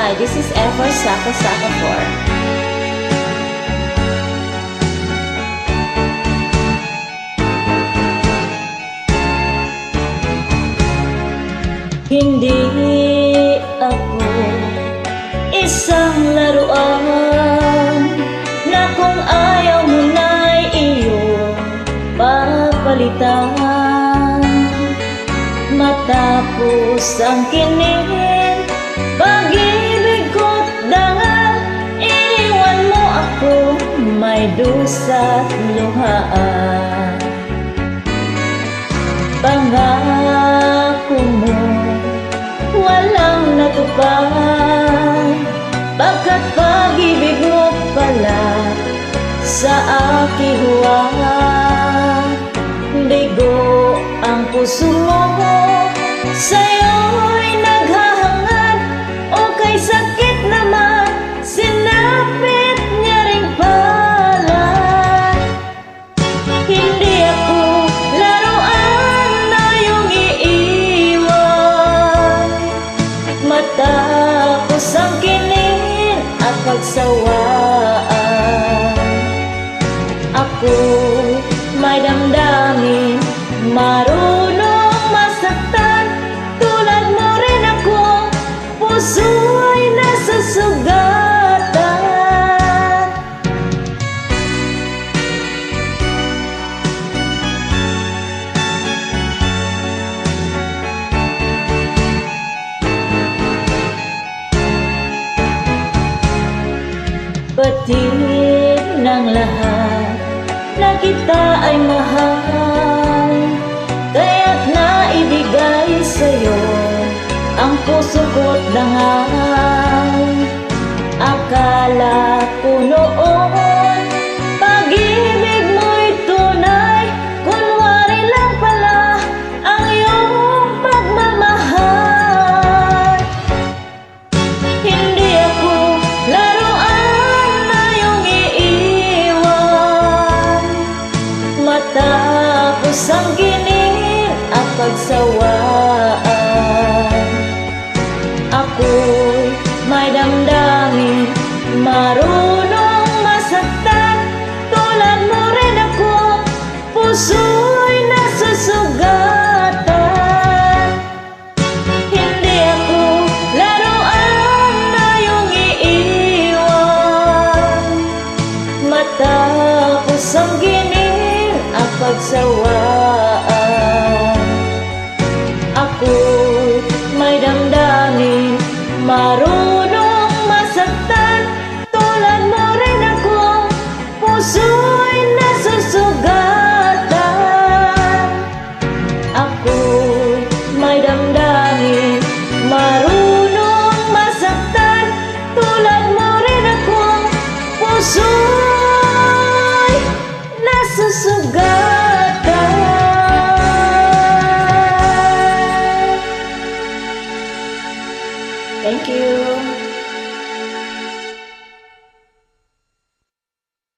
Hi, this is F for Saka Saka 4. Hindi ako isang laruan na kung ayaw mo na'y iyong papalitan. Matapos ang kinin, pag-ibig ko't dangal, iniwan mo ako may dusa't luhaan. Pangako mo walang natupad, pagkat pag-ibig mo pala sa aking huwag. Bigo ang puso mo, sa'yo'y naghahangad, o kay sakit naman, sinapit niya ring pala. Hindi ako laruan na iyong iiwan, matapos ang kinin at pagsawaan. Ako'y may damdamin, marunong masaktan, tulad mo rin ako, puso'y nasusugatan. Batid ng lahat na kita ay mahal, kaya't naibigay sa'yo ang puso ko't dangal. Akala ko noon pag-ibig mo'y tunay, kunwari lang pala ang iyong pagmamahal. Hindi ako laruan na iyong iiwan, matapos ang ginin at pagsawaan. Ako'y may damdamin, marunong masaktan, tulad mo rin ako, puso'y nasusugatan. Hindi ako laruan na iyong iiwan, matapos ang ginin at pagsawaan. Ako'y may damdamin, marunong masaktan, tulad mo rin ako, puso'y nasusugatan. Ako'y may damdamin, marunong masaktan, tulad mo rin ako, puso'y nasusugatan. Thank you.